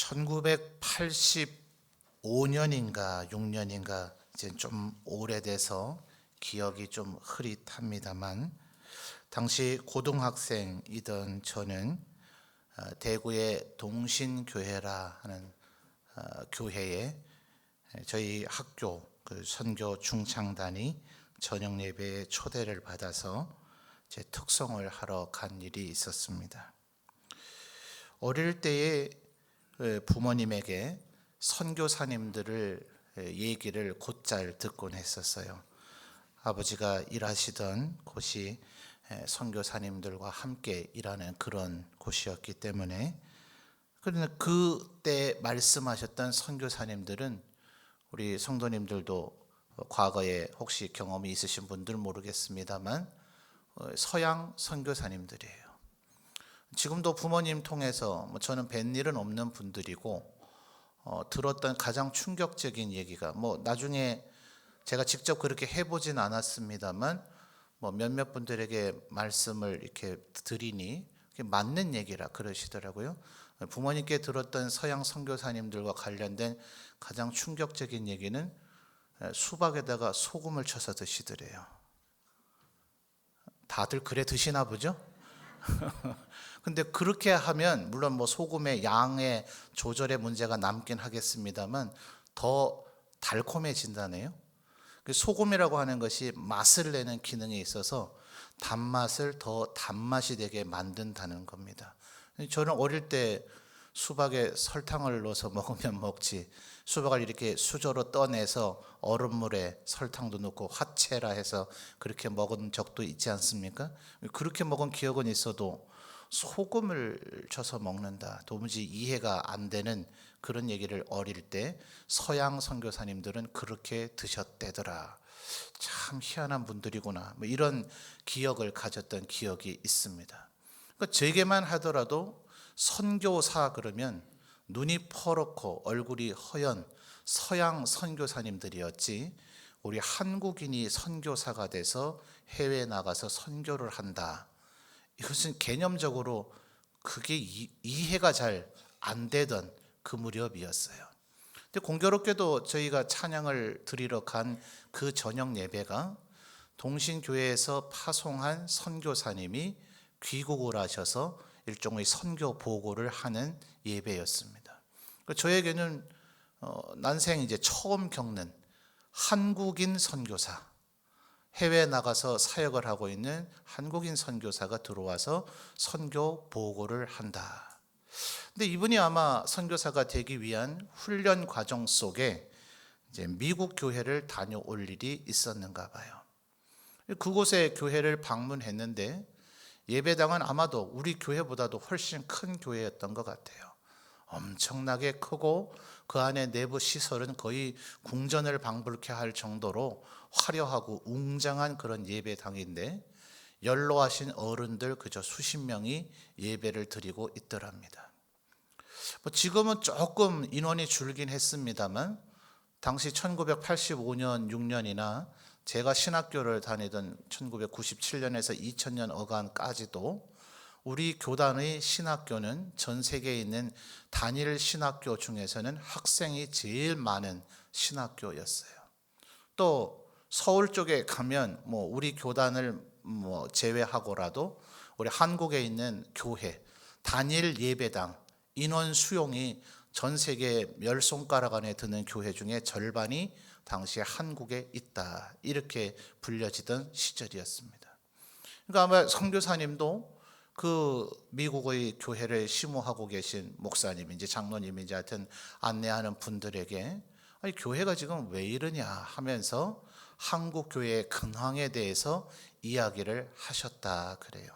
1985년인가 6년인가 이제 좀 오래돼서 기억이 좀 흐릿합니다만, 당시 고등학생이던 저는 대구의 동신교회라 하는 교회에 저희 학교 그 선교 중창단이 저녁 예배에 초대를 받아서 제 특송을 하러 간 일이 있었습니다. 어릴 때에 부모님에게 선교사님들을 얘기를 곧잘 듣곤 했었어요. 아버지가 일하시던 곳이 선교사님들과 함께 일하는 그런 곳이었기 때문에, 그런데 그때 말씀하셨던 선교사님들은 우리 성도님들도 과거에 혹시 경험이 있으신 분들 모르겠습니다만 서양 선교사님들이에요. 지금도 부모님 통해서 저는 뵌 일은 없는 분들이고, 들었던 가장 충격적인 얘기가 나중에 제가 직접 그렇게 해보진 않았습니다만 몇몇 분들에게 말씀을 이렇게 드리니 맞는 얘기라 그러시더라고요. 부모님께 들었던 서양 선교사님들과 관련된 가장 충격적인 얘기는 수박에다가 소금을 쳐서 드시더래요. 다들 그래 드시나 보죠? 근데 그렇게 하면 물론 소금의 양의 조절의 문제가 남긴 하겠습니다만 더 달콤해진다네요. 소금이라고 하는 것이 맛을 내는 기능이 있어서 단맛을 더 단맛이 되게 만든다는 겁니다. 저는 어릴 때 수박에 설탕을 넣어서 먹으면 먹지, 수박을 이렇게 수저로 떠내서 얼음물에 설탕도 넣고 화채라 해서 그렇게 먹은 적도 있지 않습니까? 그렇게 먹은 기억은 있어도 소금을 쳐서 먹는다, 도무지 이해가 안 되는 그런 얘기를 어릴 때 서양 선교사님들은 그렇게 드셨대더라. 참 희한한 분들이구나, 이런 기억을 가졌던 기억이 있습니다. 그러니까 제게만 하더라도 선교사 그러면 눈이 퍼렇고 얼굴이 허연 서양 선교사님들이었지, 우리 한국인이 선교사가 돼서 해외에 나가서 선교를 한다, 이것은 개념적으로 그게 이해가 잘 안 되던 그 무렵이었어요. 근데 공교롭게도 저희가 찬양을 드리러 간 그 저녁 예배가 동신교회에서 파송한 선교사님이 귀국을 하셔서 일종의 선교 보고를 하는 예배였습니다. 저에게는 난생 이제 처음 겪는 한국인 선교사, 해외에 나가서 사역을 하고 있는 한국인 선교사가 들어와서 선교 보고를 한다. 근데 이분이 아마 선교사가 되기 위한 훈련 과정 속에 이제 미국 교회를 다녀올 일이 있었는가 봐요. 그곳에 교회를 방문했는데 예배당은 아마도 우리 교회보다도 훨씬 큰 교회였던 것 같아요. 엄청나게 크고 그 안에 내부 시설은 거의 궁전을 방불케 할 정도로 화려하고 웅장한 그런 예배당인데, 연로하신 어른들 그저 수십 명이 예배를 드리고 있더랍니다. 지금은 조금 인원이 줄긴 했습니다만 당시 1985년 6년이나 제가 신학교를 다니던 1997년에서 2000년 어간까지도 우리 교단의 신학교는 전 세계에 있는 단일 신학교 중에서는 학생이 제일 많은 신학교였어요. 또 서울 쪽에 가면 우리 교단을 제외하고라도 우리 한국에 있는 교회 단일 예배당 인원 수용이 전 세계 10손가락 안에 드는 교회 중에 절반이 당시에 한국에 있다, 이렇게 불려지던 시절이었습니다. 그러니까 아마 선교사님도 그 미국의 교회를 심호하고 계신 목사님인지 장로님인지 하여튼 안내하는 분들에게 아니, 교회가 지금 왜 이러냐 하면서 한국 교회의 근황에 대해서 이야기를 하셨다 그래요.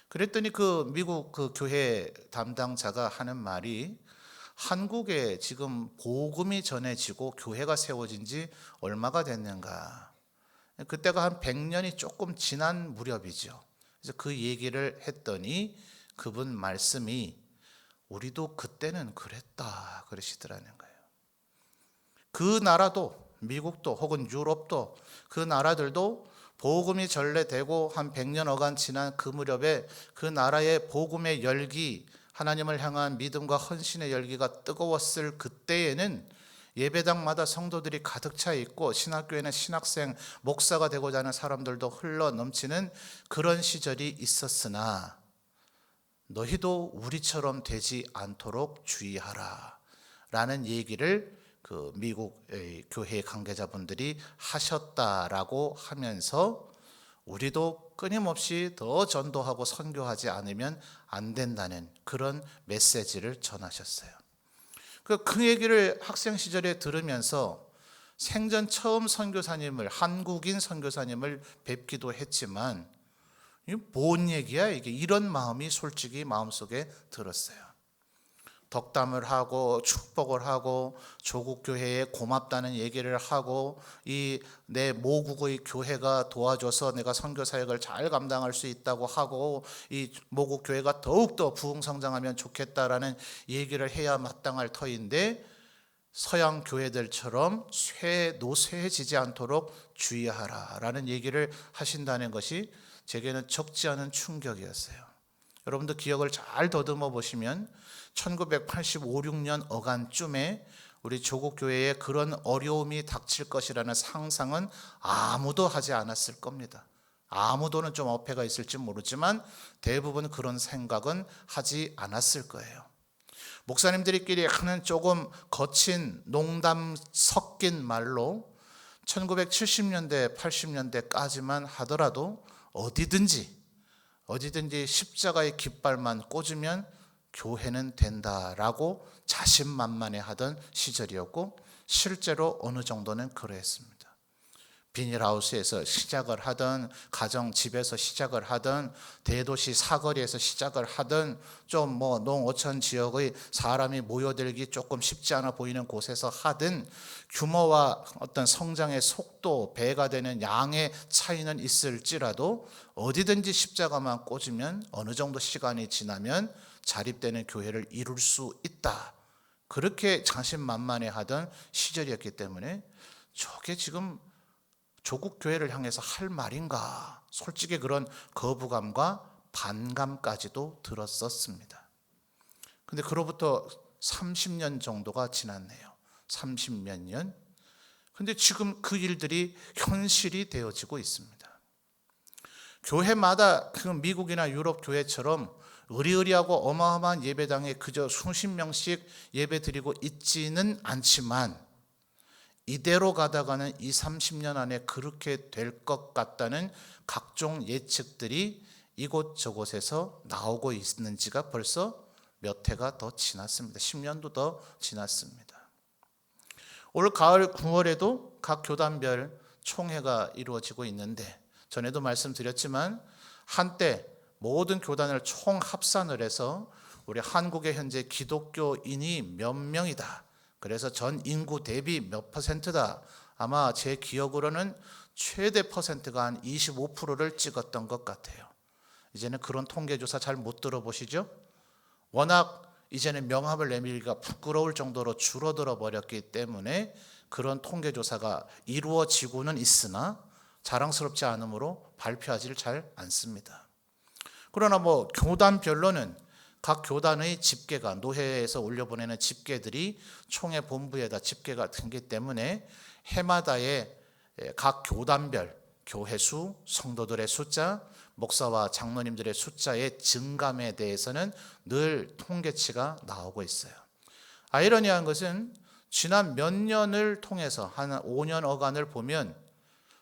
그랬더니 그 미국 그 교회 담당자가 하는 말이, 한국에 지금 복음이 전해지고 교회가 세워진 지 얼마가 됐는가, 그때가 한 100년이 조금 지난 무렵이죠. 그래서 그 얘기를 했더니 그분 말씀이 우리도 그때는 그랬다 그러시더라는 거예요. 그 나라도 미국도 혹은 유럽도 그 나라들도 복음이 전래되고 한 100년 어간 지난 그 무렵에 그 나라의 복음의 열기 하나님을 향한 믿음과 헌신의 열기가 뜨거웠을 그때에는 예배당마다 성도들이 가득 차 있고 신학교에는 신학생, 목사가 되고자 하는 사람들도 흘러 넘치는 그런 시절이 있었으나 너희도 우리처럼 되지 않도록 주의하라 라는 얘기를 그 미국의 교회 관계자분들이 하셨다라고 하면서 우리도 끊임없이 더 전도하고 선교하지 않으면 안 된다는 그런 메시지를 전하셨어요. 그 얘기를 학생 시절에 들으면서 생전 처음 선교사님을, 한국인 선교사님을 뵙기도 했지만 이게 뭔 얘기야 이게, 이런 마음이 솔직히 마음속에 들었어요. 덕담을 하고 축복을 하고 조국 교회에 고맙다는 얘기를 하고 이 내 모국의 교회가 도와줘서 내가 선교 사역을 잘 감당할 수 있다고 하고 이 모국 교회가 더욱더 부흥성장하면 좋겠다라는 얘기를 해야 마땅할 터인데 서양 교회들처럼 노쇠해지지 않도록 주의하라라는 얘기를 하신다는 것이 제게는 적지 않은 충격이었어요. 여러분도 기억을 잘 더듬어 보시면 1985, 6년 어간쯤에 우리 조국 교회에 그런 어려움이 닥칠 것이라는 상상은 아무도 하지 않았을 겁니다. 아무도는 좀 어폐가 있을지 모르지만 대부분 그런 생각은 하지 않았을 거예요. 목사님들끼리 하는 조금 거친 농담 섞인 말로 1970년대, 80년대까지만 하더라도 어디든지 십자가의 깃발만 꽂으면 교회는 된다라고 자신만만해하던 시절이었고 실제로 어느 정도는 그랬습니다. 비닐하우스에서 시작을 하든 가정 집에서 시작을 하든 대도시 사거리에서 시작을 하든 좀 농어촌 지역의 사람이 모여들기 조금 쉽지 않아 보이는 곳에서 하든 규모와 어떤 성장의 속도, 배가 되는 양의 차이는 있을지라도 어디든지 십자가만 꽂으면 어느 정도 시간이 지나면 자립되는 교회를 이룰 수 있다. 그렇게 자신만만해하던 시절이었기 때문에 저게 지금 조국 교회를 향해서 할 말인가, 솔직히 그런 거부감과 반감까지도 들었었습니다. 근데 그로부터 30년 정도가 지났네요. 30몇 년. 근데 지금 그 일들이 현실이 되어지고 있습니다. 교회마다 그 미국이나 유럽 교회처럼 의리의리하고 어마어마한 예배당에 그저 수십 명씩 예배 드리고 있지는 않지만 이대로 가다가는 20, 30년 안에 그렇게 될 것 같다는 각종 예측들이 이곳저곳에서 나오고 있는 지가 벌써 몇 해가 더 지났습니다. 10년도 더 지났습니다. 올 가을 9월에도 각 교단별 총회가 이루어지고 있는데 전에도 말씀드렸지만 한때 모든 교단을 총합산을 해서 우리 한국의 현재 기독교인이 몇 명이다. 그래서 전 인구 대비 몇 %다. 아마 제 기억으로는 최대 퍼센트가 한 25%를 찍었던 것 같아요. 이제는 그런 통계조사 잘 못 들어보시죠? 워낙 이제는 명함을 내밀기가 부끄러울 정도로 줄어들어 버렸기 때문에 그런 통계조사가 이루어지고는 있으나 자랑스럽지 않으므로 발표하지를 잘 않습니다. 그러나 교단별로는 각 교단의 집계가 노회에서 올려보내는 집계들이 총회 본부에다 집계가 되기 때문에 해마다의 각 교단별 교회 수, 성도들의 숫자, 목사와 장로님들의 숫자의 증감에 대해서는 늘 통계치가 나오고 있어요. 아이러니한 것은 지난 몇 년을 통해서 한 5년 어간을 보면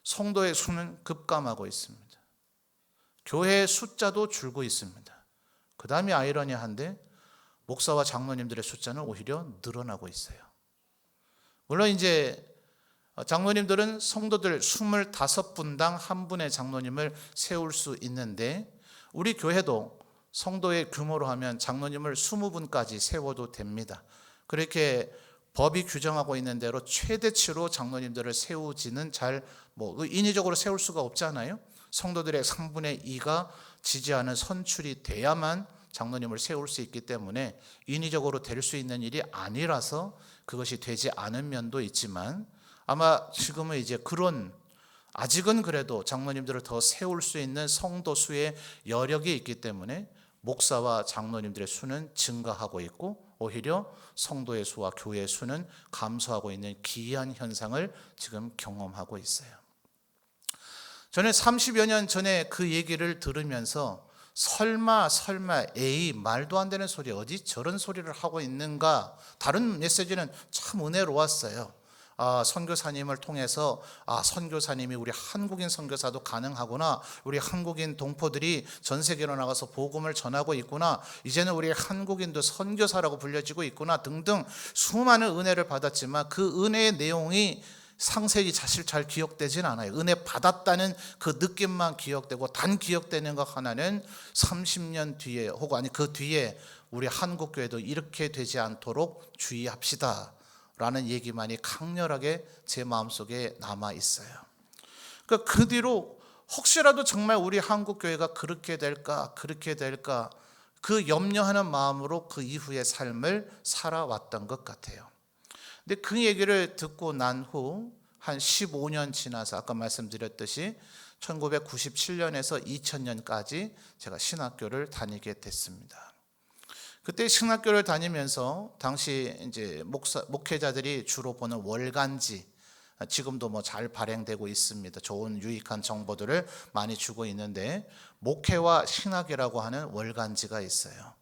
성도의 수는 급감하고 있습니다. 교회의 숫자도 줄고 있습니다. 그 다음에 아이러니한데 목사와 장로님들의 숫자는 오히려 늘어나고 있어요. 물론 이제 장로님들은 성도들 25분당 한 분의 장로님을 세울 수 있는데 우리 교회도 성도의 규모로 하면 장로님을 20분까지 세워도 됩니다. 그렇게 법이 규정하고 있는 대로 최대치로 장로님들을 세우지는 인위적으로 세울 수가 없잖아요. 성도들의 3분의 2가 지지하는 선출이 돼야만 장로님을 세울 수 있기 때문에 인위적으로 될 수 있는 일이 아니라서 그것이 되지 않은 면도 있지만 아마 지금은 이제 아직은 그래도 장로님들을 더 세울 수 있는 성도 수의 여력이 있기 때문에 목사와 장로님들의 수는 증가하고 있고 오히려 성도의 수와 교회의 수는 감소하고 있는 기이한 현상을 지금 경험하고 있어요. 저는 30여 년 전에 그 얘기를 들으면서 설마 에이 말도 안 되는 소리 어디 저런 소리를 하고 있는가. 다른 메시지는 참 은혜로웠어요. 선교사님을 통해서 선교사님이 우리 한국인 선교사도 가능하구나. 우리 한국인 동포들이 전 세계로 나가서 복음을 전하고 있구나. 이제는 우리 한국인도 선교사라고 불려지고 있구나 등등 수많은 은혜를 받았지만 그 은혜의 내용이 상세히 사실 잘 기억되진 않아요. 은혜 받았다는 그 느낌만 기억되고 단 기억되는 것 하나는 30년 뒤에 혹은 그 뒤에 우리 한국교회도 이렇게 되지 않도록 주의합시다 라는 얘기만이 강렬하게 제 마음속에 남아 있어요. 그러니까 그 뒤로 혹시라도 정말 우리 한국교회가 그렇게 될까 그 염려하는 마음으로 그 이후의 삶을 살아왔던 것 같아요. 근데 그 얘기를 듣고 난 후 한 15년 지나서 아까 말씀드렸듯이 1997년에서 2000년까지 제가 신학교를 다니게 됐습니다. 그때 신학교를 다니면서 당시 이제 목회자들이 주로 보는 월간지, 지금도 뭐 잘 발행되고 있습니다. 좋은 유익한 정보들을 많이 주고 있는데 목회와 신학이라고 하는 월간지가 있어요.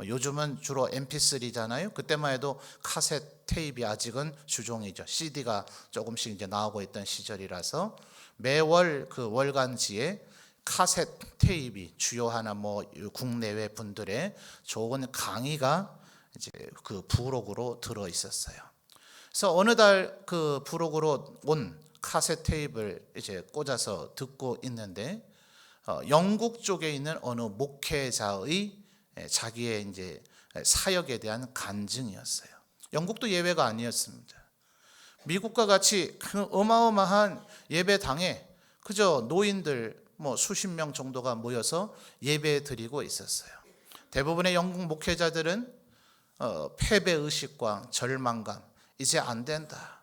요즘은 주로 MP3잖아요. 그때만 해도 카세트 테이프 아직은 주종이죠. CD가 조금씩 이제 나오고 있던 시절이라서 매월 그 월간지에 카세트 테이프 주요하나 뭐 국내외 분들의 좋은 강의가 이제 그 부록으로 들어 있었어요. 그래서 어느 달 그 부록으로 온 카세트 테이프를 이제 꽂아서 듣고 있는데 영국 쪽에 있는 어느 목회자의 자기의 이제 사역에 대한 간증이었어요. 영국도 예외가 아니었습니다. 미국과 같이 그 어마어마한 예배당에 그저 노인들 뭐 수십 명 정도가 모여서 예배 드리고 있었어요. 대부분의 영국 목회자들은 패배 의식과 절망감, 이제 안 된다.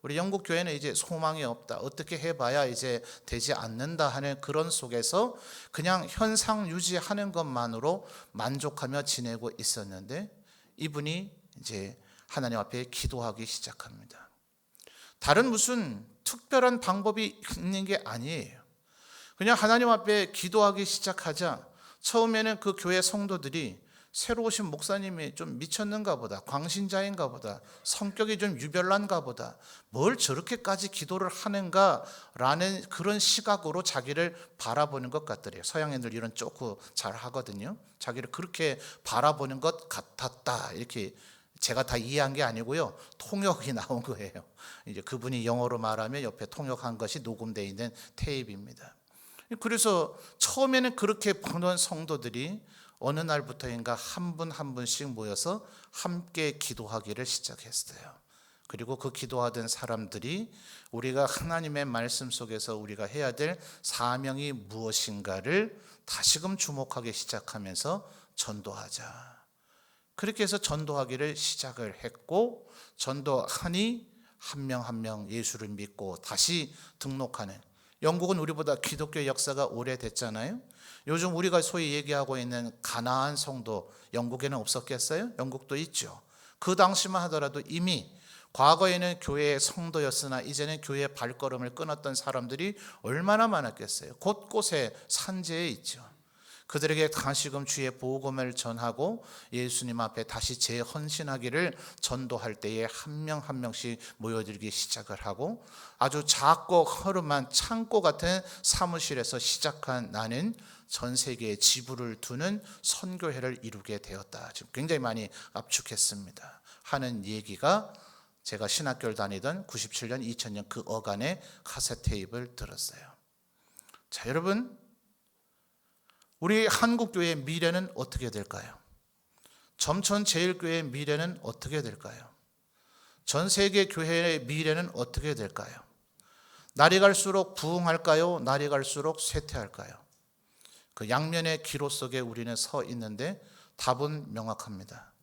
우리 영국 교회는 이제 소망이 없다. 어떻게 해봐야 이제 되지 않는다 하는 그런 속에서 그냥 현상 유지하는 것만으로 만족하며 지내고 있었는데 이분이 이제 하나님 앞에 기도하기 시작합니다. 다른 무슨 특별한 방법이 있는 게 아니에요. 그냥 하나님 앞에 기도하기 시작하자 처음에는 그 교회 성도들이 새로 오신 목사님이 좀 미쳤는가 보다, 광신자인가 보다, 성격이 좀 유별난가 보다, 뭘 저렇게까지 기도를 하는가 라는 그런 시각으로 자기를 바라보는 것 같더래요. 서양인들 이런 쪼크 잘 하거든요. 자기를 그렇게 바라보는 것 같았다. 이렇게 제가 다 이해한 게 아니고요. 통역이 나온 거예요. 이제 그분이 영어로 말하면 옆에 통역한 것이 녹음되어 있는 테이프입니다. 그래서 처음에는 그렇게 보는 성도들이 어느 날부터인가 한 분 한 분씩 모여서 함께 기도하기를 시작했어요. 그리고 그 기도하던 사람들이 우리가 하나님의 말씀 속에서 우리가 해야 될 사명이 무엇인가를 다시금 주목하기 시작하면서 전도하자. 그렇게 해서 전도하기를 시작을 했고 전도하니 한 명 한 명 예수를 믿고 다시 등록하는, 영국은 우리보다 기독교 역사가 오래됐잖아요. 요즘 우리가 소위 얘기하고 있는 가나안 성도 영국에는 없었겠어요? 영국도 있죠. 그 당시만 하더라도 이미 과거에는 교회의 성도였으나 이제는 교회의 발걸음을 끊었던 사람들이 얼마나 많았겠어요. 곳곳에 산재에 있죠. 그들에게 다시금 주의 복음을 전하고 예수님 앞에 다시 재헌신하기를 전도할 때에 한 명 한 명씩 모여들기 시작을 하고 아주 작고 허름한 창고 같은 사무실에서 시작한 나는 전 세계에 지부를 두는 선교회를 이루게 되었다. 지금 굉장히 많이 압축했습니다. 하는 얘기가 제가 신학교를 다니던 97년, 2000년 그 어간의 카세트 테이프를 들었어요. 자, 여러분, 우리 한국교회의 미래는 어떻게 될까요? 점천제일교회의 미래는 어떻게 될까요? 전 세계 교회의 미래는 어떻게 될까요? 날이 갈수록 부흥할까요? 날이 갈수록 쇠퇴할까요? 그 양면의 기로 속에 우리는 서 있는데 답은 명확합니다.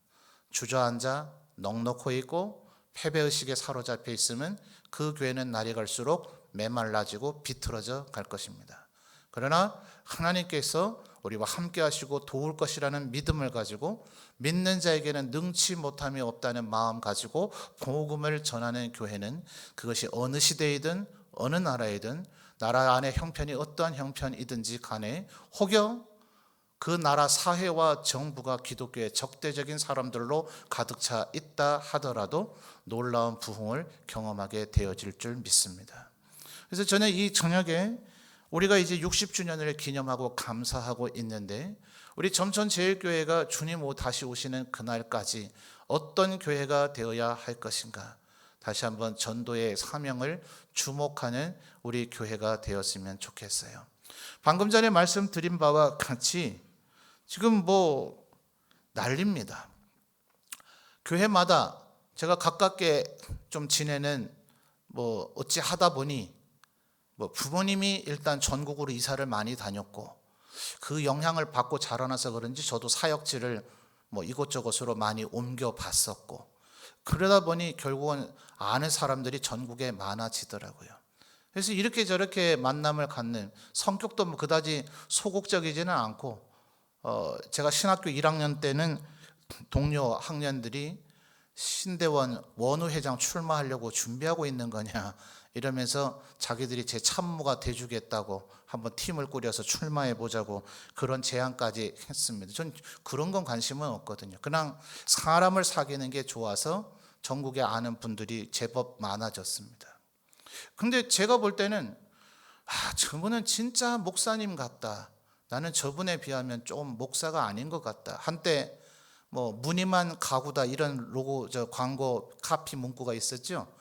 주저앉아 넋놓고 있고 패배의식에 사로잡혀 있으면 그 교회는 날이 갈수록 메말라지고 비틀어져 갈 것입니다. 그러나 하나님께서 우리와 함께 하시고 도울 것이라는 믿음을 가지고 믿는 자에게는 능치 못함이 없다는 마음 가지고 복음을 전하는 교회는 그것이 어느 시대이든 어느 나라이든 나라 안의 형편이 어떠한 형편이든지 간에 혹여 그 나라 사회와 정부가 기독교의 적대적인 사람들로 가득 차 있다 하더라도 놀라운 부흥을 경험하게 되어질 줄 믿습니다. 그래서 저는 이 저녁에 우리가 이제 60주년을 기념하고 감사하고 있는데 우리 점천제일교회가 주님 다시 오시는 그날까지 어떤 교회가 되어야 할 것인가, 다시 한번 전도의 사명을 주목하는 우리 교회가 되었으면 좋겠어요. 방금 전에 말씀드린 바와 같이 지금 난립니다. 교회마다 제가 가깝게 좀 지내는 어찌 하다 보니 부모님이 일단 전국으로 이사를 많이 다녔고 그 영향을 받고 자라나서 그런지 저도 사역지를 이곳저곳으로 많이 옮겨 봤었고 그러다 보니 결국은 아는 사람들이 전국에 많아지더라고요. 그래서 이렇게 저렇게 만남을 갖는 성격도 그다지 소극적이지는 않고 제가 신학교 1학년 때는 동료 학년들이 신대원 원우회장 출마하려고 준비하고 있는 거냐 이러면서 자기들이 제 참모가 돼주겠다고 한번 팀을 꾸려서 출마해 보자고 그런 제안까지 했습니다. 전 그런 건 관심은 없거든요. 그냥 사람을 사귀는 게 좋아서 전국에 아는 분들이 제법 많아졌습니다. 근데 제가 볼 때는 저분은 진짜 목사님 같다. 나는 저분에 비하면 좀 목사가 아닌 것 같다. 한때 무늬만 가구다 이런 로고 광고 카피 문구가 있었죠.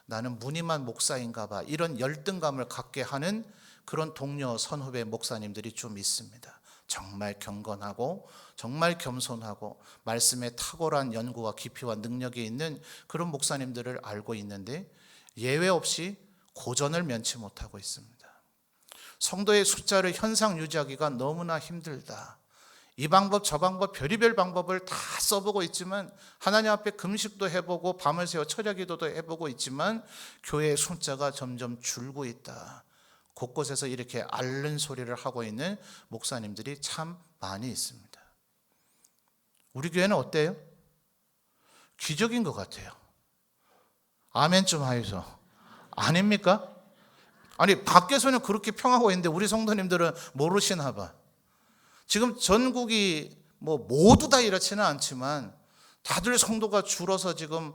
나는 무늬만 목사인가 봐. 이런 열등감을 갖게 하는 그런 동료 선후배 목사님들이 좀 있습니다. 정말 경건하고 정말 겸손하고 말씀에 탁월한 연구와 깊이와 능력이 있는 그런 목사님들을 알고 있는데 예외 없이 고전을 면치 못하고 있습니다. 성도의 숫자를 현상 유지하기가 너무나 힘들다. 이 방법 저 방법 별의별 방법을 다 써보고 있지만 하나님 앞에 금식도 해보고 밤을 새워 철야기도도 해보고 있지만 교회의 숫자가 점점 줄고 있다. 곳곳에서 이렇게 앓는 소리를 하고 있는 목사님들이 참 많이 있습니다. 우리 교회는 어때요? 기적인 것 같아요. 아멘 좀 하이소. 아닙니까? 아니 밖에서는 그렇게 평하고 있는데 우리 성도님들은 모르시나 봐. 지금 전국이 모두 다 이렇지는 않지만 다들 성도가 줄어서 지금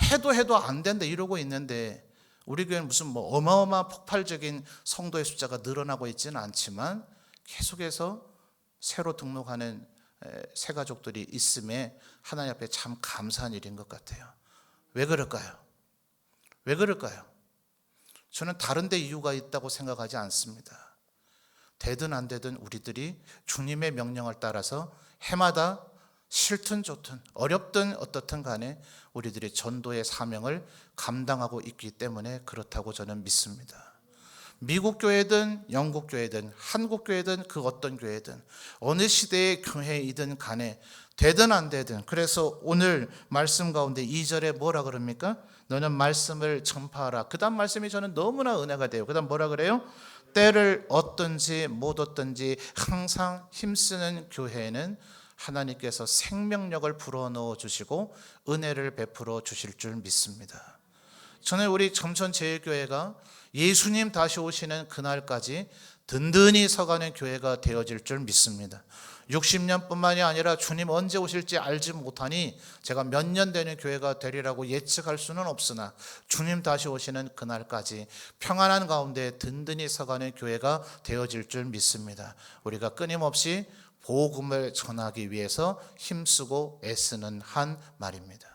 해도 안 된다 이러고 있는데 우리 교회는 무슨 어마어마한 폭발적인 성도의 숫자가 늘어나고 있지는 않지만 계속해서 새로 등록하는 새 가족들이 있음에 하나님 앞에 참 감사한 일인 것 같아요. 왜 그럴까요? 왜 그럴까요? 저는 다른 데 이유가 있다고 생각하지 않습니다. 되든 안 되든 우리들이 주님의 명령을 따라서 해마다 싫든 좋든 어렵든 어떻든 간에 우리들이 전도의 사명을 감당하고 있기 때문에 그렇다고 저는 믿습니다. 미국 교회든 영국 교회든 한국 교회든 그 어떤 교회든 어느 시대의 교회이든 간에 되든 안 되든 그래서 오늘 말씀 가운데 2절에 뭐라 그럽니까? 너는 말씀을 전파하라. 그 다음 말씀이 저는 너무나 은혜가 돼요. 그 다음 뭐라 그래요? 때를 얻든지 못 얻든지 항상 힘쓰는 교회에는 하나님께서 생명력을 불어넣어 주시고 은혜를 베풀어 주실 줄 믿습니다. 저는 우리 점천제일교회가 예수님 다시 오시는 그날까지 든든히 서가는 교회가 되어질 줄 믿습니다. 60년뿐만이 아니라 주님 언제 오실지 알지 못하니 제가 몇 년 되는 교회가 되리라고 예측할 수는 없으나 주님 다시 오시는 그날까지 평안한 가운데 든든히 서가는 교회가 되어질 줄 믿습니다. 우리가 끊임없이 복음을 전하기 위해서 힘쓰고 애쓰는 한 말입니다.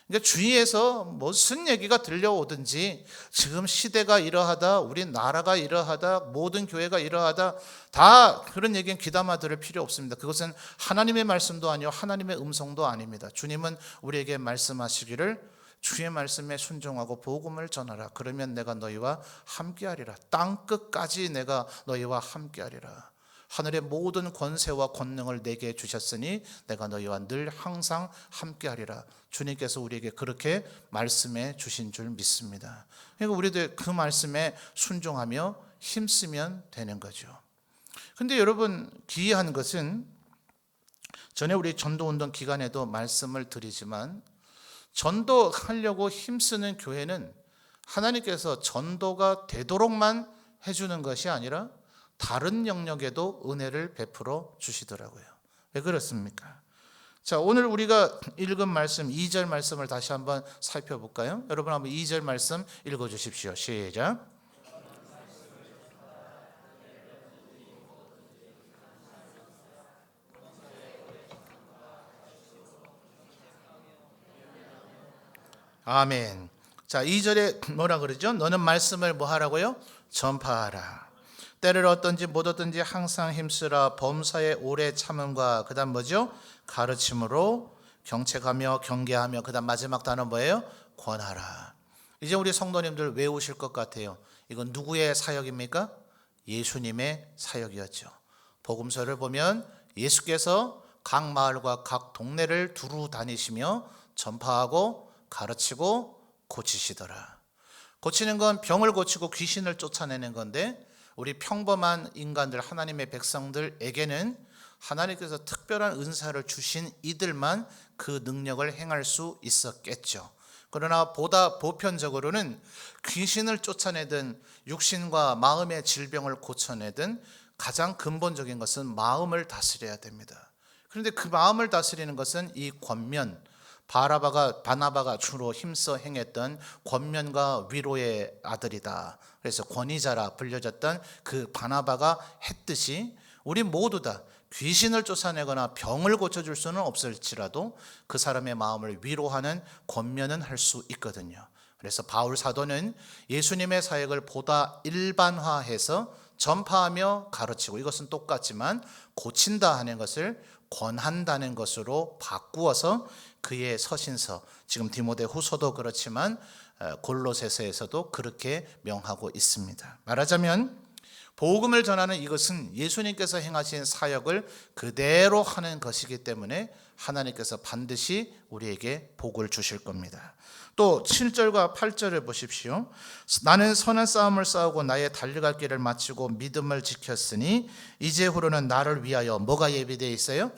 그러니까 주위에서 무슨 얘기가 들려오든지 지금 시대가 이러하다, 우리 나라가 이러하다, 모든 교회가 이러하다 다 그런 얘기는 귀담아 들을 필요 없습니다. 그것은 하나님의 말씀도 아니요 하나님의 음성도 아닙니다. 주님은 우리에게 말씀하시기를 주의 말씀에 순종하고 복음을 전하라. 그러면 내가 너희와 함께하리라. 땅 끝까지 내가 너희와 함께하리라. 하늘의 모든 권세와 권능을 내게 주셨으니 내가 너희와 늘 항상 함께하리라. 주님께서 우리에게 그렇게 말씀해 주신 줄 믿습니다. 그러니까 우리들 그 말씀에 순종하며 힘쓰면 되는 거죠. 근데 여러분, 기이한 것은 전에 우리 전도운동 기간에도 말씀을 드리지만, 전도하려고 힘쓰는 교회는 하나님께서 전도가 되도록만 해주는 것이 아니라 다른 영역에도 은혜를 베풀어 주시더라고요. 왜 그렇습니까? 자, 오늘 우리가 읽은 말씀 2절 말씀을 다시 한번 살펴볼까요? 여러분 한번 2절 말씀 읽어주십시오. 시작. 아멘. 자, 2절에 뭐라 그러죠? 너는 말씀을 뭐 하라고요? 전파하라. 때를 얻든지 못 얻든지 항상 힘쓰라. 범사의 오래 참음과 그다음 뭐죠? 가르침으로 경책하며 경계하며, 그다음 마지막 단어 뭐예요? 권하라. 이제 우리 성도님들 외우실 것 같아요. 이건 누구의 사역입니까? 예수님의 사역이었죠. 복음서를 보면 예수께서 각 마을과 각 동네를 두루 다니시며 전파하고 가르치고 고치시더라. 고치는 건 병을 고치고 귀신을 쫓아내는 건데, 우리 평범한 인간들, 하나님의 백성들에게는 하나님께서 특별한 은사를 주신 이들만 그 능력을 행할 수 있었겠죠. 그러나 보다 보편적으로는 귀신을 쫓아내든 육신과 마음의 질병을 고쳐내든 가장 근본적인 것은 마음을 다스려야 됩니다. 그런데 그 마음을 다스리는 것은 이 권면, 바나바가 주로 힘써 행했던 권면과 위로의 아들이다. 그래서 권위자라 불려졌던 그 바나바가 했듯이 우리 모두 다 귀신을 쫓아내거나 병을 고쳐줄 수는 없을지라도 그 사람의 마음을 위로하는 권면은 할 수 있거든요. 그래서 바울 사도는 예수님의 사역을 보다 일반화해서 전파하며 가르치고, 이것은 똑같지만 고친다 하는 것을 권한다는 것으로 바꾸어서 그의 서신서, 지금 디모데후서도 그렇지만 골로새서에서도 그렇게 명하고 있습니다. 말하자면 복음을 전하는 이것은 예수님께서 행하신 사역을 그대로 하는 것이기 때문에 하나님께서 반드시 우리에게 복을 주실 겁니다. 또 7절과 8절을 보십시오. 나는 선한 싸움을 싸우고 나의 달려갈 길을 마치고 믿음을 지켰으니 이제후로는 나를 위하여 뭐가 예비되어 있어요?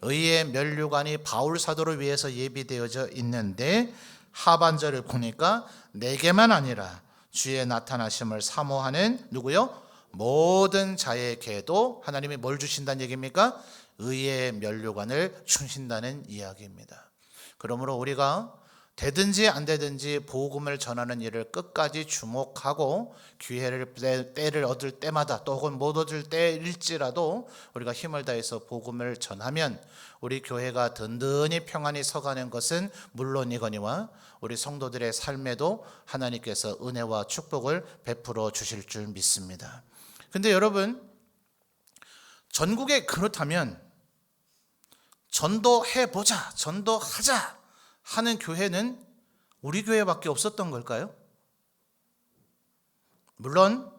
의의 면류관이 바울 사도를 위해서 예비되어져 있는데, 하반절을 보니까 내게만 아니라 주의 나타나심을 사모하는 누구요? 모든 자에게도 하나님이 뭘 주신다는 얘기입니까? 의의 면류관을 주신다는 이야기입니다. 그러므로 우리가 되든지 안 되든지 복음을 전하는 일을 끝까지 주목하고 기회를, 때를 얻을 때마다, 또 혹은 못 얻을 때일지라도 우리가 힘을 다해서 복음을 전하면 우리 교회가 든든히 평안히 서가는 것은 물론이거니와 우리 성도들의 삶에도 하나님께서 은혜와 축복을 베풀어 주실 줄 믿습니다. 근데 여러분, 전국에 그렇다면 전도해보자, 전도하자 하는 교회는 우리 교회밖에 없었던 걸까요? 물론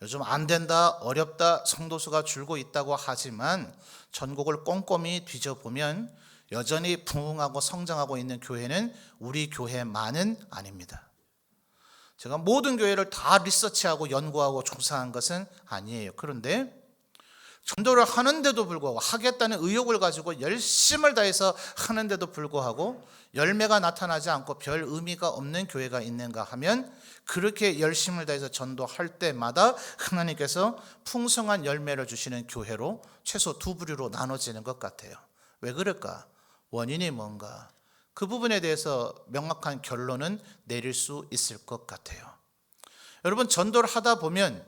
요즘 안 된다, 어렵다, 성도수가 줄고 있다고 하지만 전국을 꼼꼼히 뒤져보면 여전히 부흥하고 성장하고 있는 교회는 우리 교회만은 아닙니다. 제가 모든 교회를 다 리서치하고 연구하고 조사한 것은 아니에요. 그런데 전도를 하는데도 불구하고, 하겠다는 의욕을 가지고 열심을 다해서 하는데도 불구하고 열매가 나타나지 않고 별 의미가 없는 교회가 있는가 하면, 그렇게 열심을 다해서 전도할 때마다 하나님께서 풍성한 열매를 주시는 교회로 최소 두 부류로 나눠지는 것 같아요. 왜 그럴까? 원인이 뭔가? 그 부분에 대해서 명확한 결론은 내릴 수 있을 것 같아요. 여러분, 전도를 하다 보면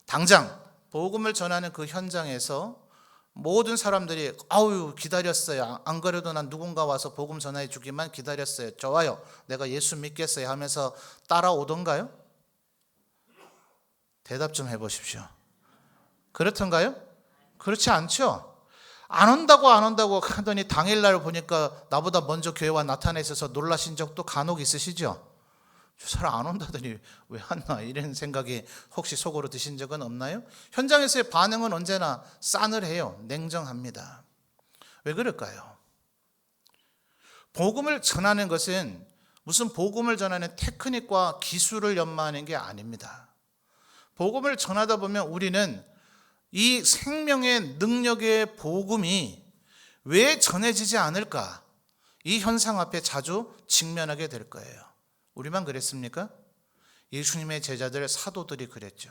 당장 복음을 전하는 그 현장에서 모든 사람들이 아우 기다렸어요. 안 그래도 난 누군가 와서 복음 전해 주기만 기다렸어요. 좋아요. 내가 예수 믿겠어요 하면서 따라오던가요? 대답 좀 해보십시오. 그렇던가요? 그렇지 않죠. 안 온다고 하더니 당일날 보니까 나보다 먼저 교회와 나타나 있어서 놀라신 적도 간혹 있으시죠? 저 사람 안 온다더니 왜 왔나, 이런 생각이 혹시 속으로 드신 적은 없나요? 현장에서의 반응은 언제나 싸늘해요. 냉정합니다. 왜 그럴까요? 복음을 전하는 것은 무슨 복음을 전하는 테크닉과 기술을 연마하는 게 아닙니다. 복음을 전하다 보면 우리는 이 생명의 능력의 복음이 왜 전해지지 않을까? 이 현상 앞에 자주 직면하게 될 거예요. 우리만 그랬습니까? 예수님의 제자들 사도들이 그랬죠.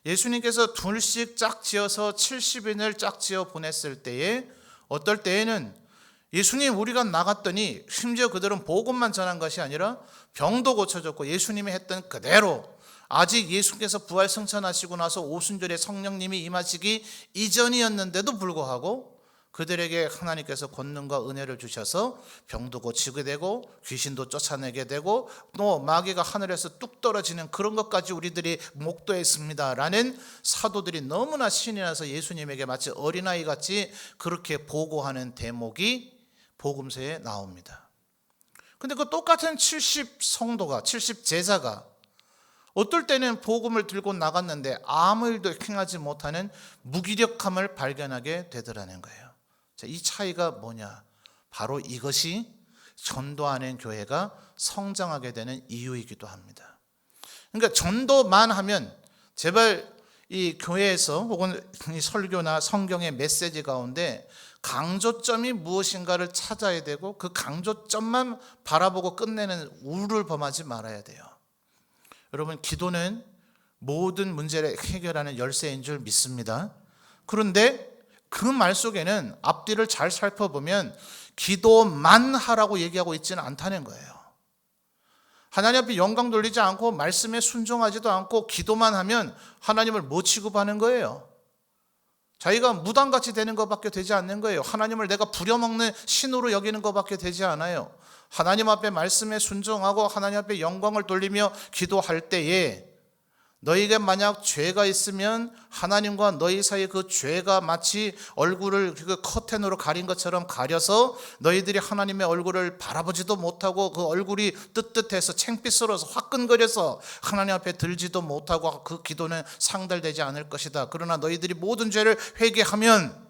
예수님께서 둘씩 짝지어서 70인을 짝지어 보냈을 때에 어떨 때에는 예수님 우리가 나갔더니 심지어 그들은 복음만 전한 것이 아니라 병도 고쳐줬고 예수님이 했던 그대로 아직 예수께서 부활 승천하시고 나서 오순절에 성령님이 임하시기 이전이었는데도 불구하고 그들에게 하나님께서 권능과 은혜를 주셔서 병도 고치게 되고 귀신도 쫓아내게 되고 또 마귀가 하늘에서 뚝 떨어지는 그런 것까지 우리들이 목도했습니다라는 사도들이 너무나 신이 나서 예수님에게 마치 어린아이같이 그렇게 보고하는 대목이 복음서에 나옵니다. 근데 그 똑같은 70 성도가 70 제자가 어떨 때는 복음을 들고 나갔는데 아무 일도 행하지 못하는 무기력함을 발견하게 되더라는 거예요. 자, 이 차이가 뭐냐? 바로 이것이 전도하는 교회가 성장하게 되는 이유이기도 합니다. 그러니까 전도만 하면 제발 이 교회에서 혹은 이 설교나 성경의 메시지 가운데 강조점이 무엇인가를 찾아야 되고 그 강조점만 바라보고 끝내는 우를 범하지 말아야 돼요. 여러분, 기도는 모든 문제를 해결하는 열쇠인 줄 믿습니다. 그런데 그 말 속에는 앞뒤를 잘 살펴보면 기도만 하라고 얘기하고 있지는 않다는 거예요. 하나님 앞에 영광 돌리지 않고 말씀에 순종하지도 않고 기도만 하면 하나님을 못 취급하는 거예요. 자기가 무당같이 되는 것밖에 되지 않는 거예요. 하나님을 내가 부려먹는 신으로 여기는 것밖에 되지 않아요. 하나님 앞에 말씀에 순종하고 하나님 앞에 영광을 돌리며 기도할 때에 너희에게 만약 죄가 있으면 하나님과 너희 사이에 그 죄가 마치 얼굴을 그 커튼으로 가린 것처럼 가려서 너희들이 하나님의 얼굴을 바라보지도 못하고 그 얼굴이 뜨뜻해서 창피스러워서 화끈거려서 하나님 앞에 들지도 못하고 그 기도는 상달되지 않을 것이다. 그러나 너희들이 모든 죄를 회개하면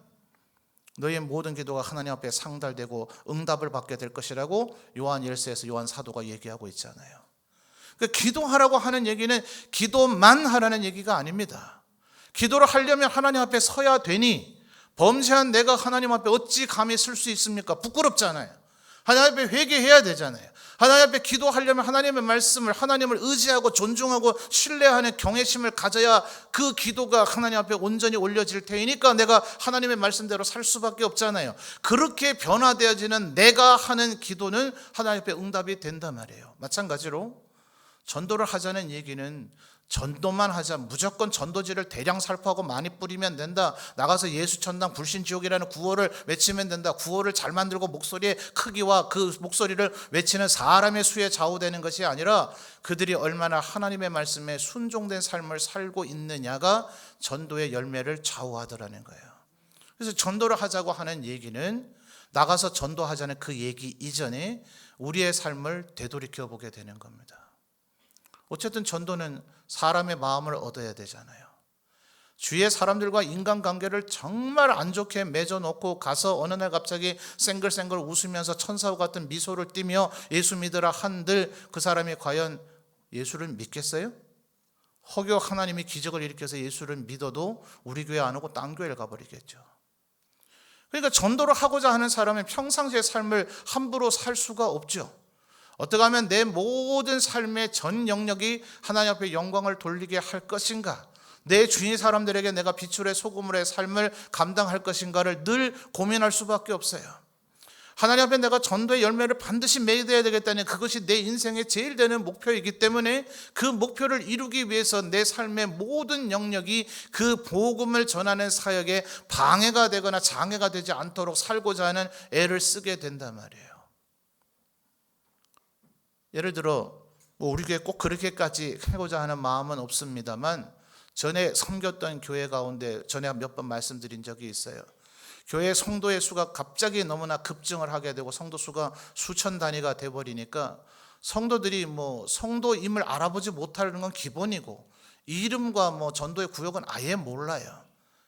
너희의 모든 기도가 하나님 앞에 상달되고 응답을 받게 될 것이라고 요한 1서에서 요한 사도가 얘기하고 있잖아요. 기도하라고 하는 얘기는 기도만 하라는 얘기가 아닙니다. 기도를 하려면 하나님 앞에 서야 되니 범죄한 내가 하나님 앞에 어찌 감히 설 수 있습니까? 부끄럽잖아요. 하나님 앞에 회개해야 되잖아요. 하나님 앞에 기도하려면 하나님의 말씀을 하나님을 의지하고 존중하고 신뢰하는 경외심을 가져야 그 기도가 하나님 앞에 온전히 올려질 테니까 내가 하나님의 말씀대로 살 수밖에 없잖아요. 그렇게 변화되어지는 내가 하는 기도는 하나님 앞에 응답이 된단 말이에요. 마찬가지로 전도를 하자는 얘기는 전도만 하자, 무조건 전도지를 대량 살포하고 많이 뿌리면 된다, 나가서 예수천당 불신지옥이라는 구호를 외치면 된다, 구호를 잘 만들고 목소리의 크기와 그 목소리를 외치는 사람의 수에 좌우되는 것이 아니라 그들이 얼마나 하나님의 말씀에 순종된 삶을 살고 있느냐가 전도의 열매를 좌우하더라는 거예요. 그래서 전도를 하자고 하는 얘기는 나가서 전도하자는 그 얘기 이전에 우리의 삶을 되돌이켜 보게 되는 겁니다. 어쨌든 전도는 사람의 마음을 얻어야 되잖아요. 주위의 사람들과 인간관계를 정말 안 좋게 맺어놓고 가서 어느 날 갑자기 생글생글 웃으면서 천사와 같은 미소를 띠며 예수 믿으라 한들 그 사람이 과연 예수를 믿겠어요? 혹여 하나님이 기적을 일으켜서 예수를 믿어도 우리 교회 안 오고 딴 교회를 가버리겠죠. 그러니까 전도를 하고자 하는 사람은 평상시의 삶을 함부로 살 수가 없죠. 어떻게 하면 내 모든 삶의 전 영역이 하나님 앞에 영광을 돌리게 할 것인가, 내 주위 사람들에게 내가 빛줄의 소금물의 삶을 감당할 것인가를 늘 고민할 수밖에 없어요. 하나님 앞에 내가 전도의 열매를 반드시 맺어야 되겠다는 그것이 내 인생의 제일 되는 목표이기 때문에 그 목표를 이루기 위해서 내 삶의 모든 영역이 그 복음을 전하는 사역에 방해가 되거나 장애가 되지 않도록 살고자 하는 애를 쓰게 된단 말이에요. 예를 들어 우리 교회 꼭 그렇게까지 하고자 하는 마음은 없습니다만 전에 섬겼던 교회 가운데 전에 몇 번 말씀드린 적이 있어요. 교회 성도의 수가 갑자기 너무나 급증을 하게 되고 성도 수가 수천 단위가 돼버리니까 성도들이 성도임을 알아보지 못하는 건 기본이고 이름과 전도의 구역은 아예 몰라요.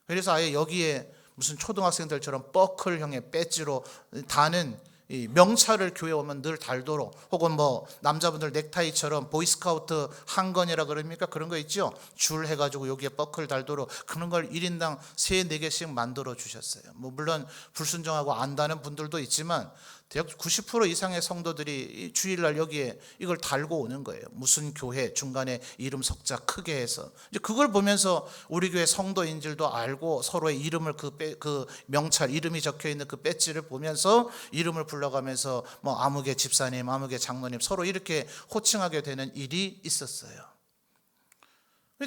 그래서 아예 여기에 무슨 초등학생들처럼 뻐클형의 배지로 다는 이 명찰을 교회 오면 늘 달도록, 혹은 뭐 남자분들 넥타이처럼 보이스카우트 한건이라 그럽니까? 그런 거 있죠. 줄 해가지고 여기에 버클 달도록 그런 걸 1인당 3, 4개씩 만들어 주셨어요. 뭐 물론 불순종하고 안다는 분들도 있지만 대략 90% 이상의 성도들이 주일날 여기에 이걸 달고 오는 거예요. 무슨 교회 중간에 이름 석자 크게 해서 이제 그걸 보면서 우리 교회 성도인 줄도 알고 서로의 이름을 그 명찰 이름이 적혀 있는 그 배지를 보면서 이름을 불러가면서 뭐 아무개 집사님, 아무개 장로님 서로 이렇게 호칭하게 되는 일이 있었어요.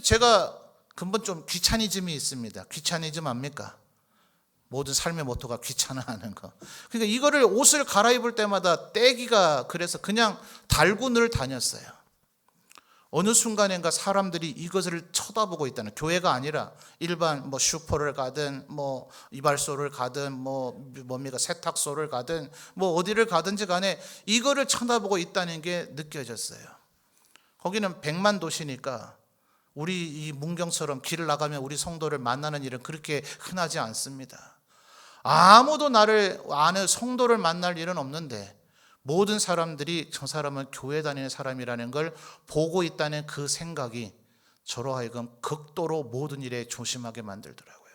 제가 근본 좀 귀차니즘이 있습니다. 귀차니즘 압니까? 모든 삶의 모토가 귀찮아하는 거. 그러니까 이거를 옷을 갈아입을 때마다 떼기가 그래서 그냥 달고 늘 다녔어요. 어느 순간인가 사람들이 이것을 쳐다보고 있다는, 교회가 아니라 일반 뭐 슈퍼를 가든 뭐 이발소를 가든 뭐 뭡니까 세탁소를 가든 뭐 어디를 가든지 간에 이거를 쳐다보고 있다는 게 느껴졌어요. 거기는 100만 도시니까 우리 이 문경처럼 길을 나가면 우리 성도를 만나는 일은 그렇게 흔하지 않습니다. 아무도 나를 아는 성도를 만날 일은 없는데 모든 사람들이 저 사람은 교회 다니는 사람이라는 걸 보고 있다는 그 생각이 저로 하여금 극도로 모든 일에 조심하게 만들더라고요.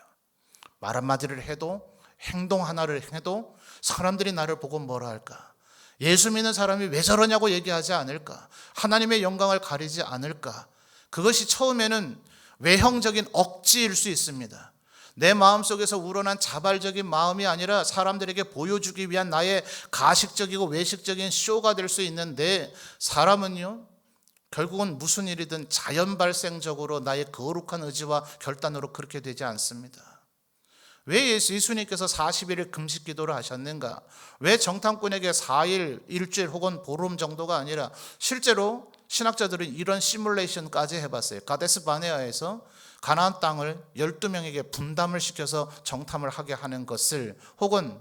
말 한마디를 해도 행동 하나를 해도 사람들이 나를 보고 뭐라 할까? 예수 믿는 사람이 왜 저러냐고 얘기하지 않을까? 하나님의 영광을 가리지 않을까? 그것이 처음에는 외형적인 억지일 수 있습니다. 내 마음속에서 우러난 자발적인 마음이 아니라 사람들에게 보여주기 위한 나의 가식적이고 외식적인 쇼가 될 수 있는데, 사람은요 결국은 무슨 일이든 자연 발생적으로 나의 거룩한 의지와 결단으로 그렇게 되지 않습니다. 왜 예수님께서 40일을 금식 기도를 하셨는가? 왜 정탐꾼에게 4일, 일주일 혹은 보름 정도가 아니라, 실제로 신학자들은 이런 시뮬레이션까지 해봤어요. 가데스 바네아에서 가나안 땅을 12명에게 분담을 시켜서 정탐을 하게 하는 것을, 혹은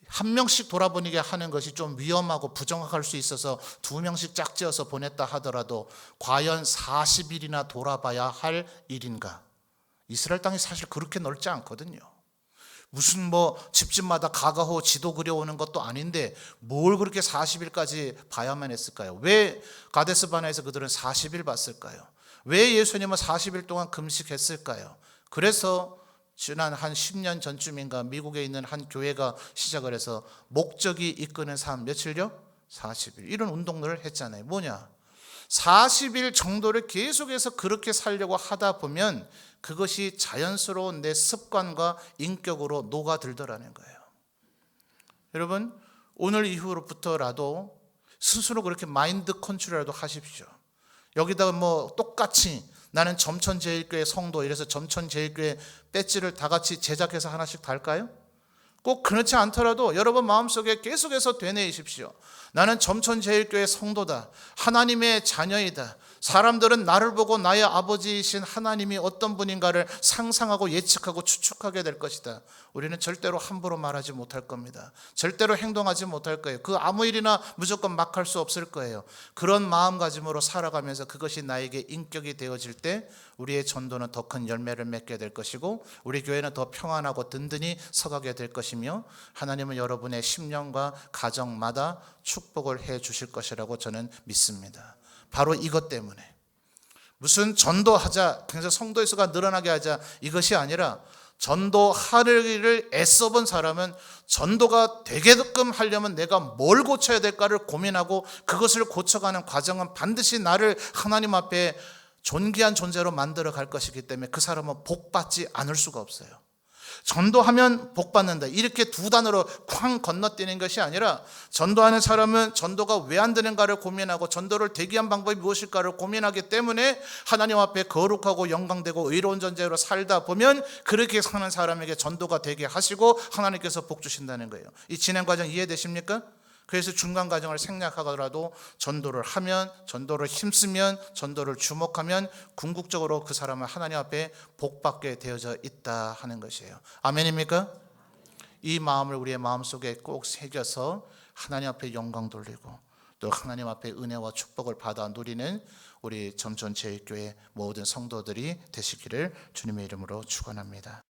한 명씩 돌아보니게 하는 것이 좀 위험하고 부정확할 수 있어서 2명씩 짝지어서 보냈다 하더라도 과연 40일이나 돌아봐야 할 일인가? 이스라엘 땅이 사실 그렇게 넓지 않거든요. 무슨 뭐 집집마다 가가호 지도 그려오는 것도 아닌데 뭘 그렇게 40일까지 봐야만 했을까요? 왜 가데스 바네아에서 그들은 40일 봤을까요? 왜 예수님은 40일 동안 금식했을까요? 그래서 지난 한 10년 전쯤인가 미국에 있는 한 교회가 시작을 해서 목적이 이끄는 삶, 며칠요? 40일. 이런 운동들을 했잖아요. 뭐냐? 40일 정도를 계속해서 그렇게 살려고 하다 보면 그것이 자연스러운 내 습관과 인격으로 녹아들더라는 거예요. 여러분, 오늘 이후로부터라도 스스로 그렇게 마인드 컨트롤이라도 하십시오. 여기다가 뭐 똑같이 나는 점천제일교회 성도 이래서 점천제일교회 배지를 다 같이 제작해서 하나씩 달까요? 꼭 그렇지 않더라도 여러분 마음속에 계속해서 되뇌이십시오. 나는 점천제일교회 성도다. 하나님의 자녀이다. 사람들은 나를 보고 나의 아버지이신 하나님이 어떤 분인가를 상상하고 예측하고 추측하게 될 것이다. 우리는 절대로 함부로 말하지 못할 겁니다. 절대로 행동하지 못할 거예요. 그 아무 일이나 무조건 막 할 수 없을 거예요. 그런 마음가짐으로 살아가면서 그것이 나에게 인격이 되어질 때 우리의 전도는 더 큰 열매를 맺게 될 것이고 우리 교회는 더 평안하고 든든히 서가게 될 것이며 하나님은 여러분의 심령과 가정마다 축복을 해 주실 것이라고 저는 믿습니다. 바로 이것 때문에 무슨 전도하자, 그래서 성도의 수가 늘어나게 하자 이것이 아니라 전도하기를 애써본 사람은 전도가 되게끔 하려면 내가 뭘 고쳐야 될까를 고민하고 그것을 고쳐가는 과정은 반드시 나를 하나님 앞에 존귀한 존재로 만들어 갈 것이기 때문에 그 사람은 복받지 않을 수가 없어요. 전도하면 복받는다 이렇게 두 단어로 쾅 건너뛰는 것이 아니라 전도하는 사람은 전도가 왜 안 되는가를 고민하고 전도를 되게 한 방법이 무엇일까를 고민하기 때문에 하나님 앞에 거룩하고 영광되고 의로운 존재로 살다 보면 그렇게 사는 사람에게 전도가 되게 하시고 하나님께서 복 주신다는 거예요. 이 진행 과정 이해되십니까? 그래서 중간 과정을 생략하더라도 전도를 하면, 전도를 힘쓰면, 전도를 주목하면 궁극적으로 그 사람은 하나님 앞에 복받게 되어져 있다 하는 것이에요. 아멘입니까? 이 마음을 우리의 마음속에 꼭 새겨서 하나님 앞에 영광 돌리고 또 하나님 앞에 은혜와 축복을 받아 누리는 우리 점천제일교회 모든 성도들이 되시기를 주님의 이름으로 축원합니다.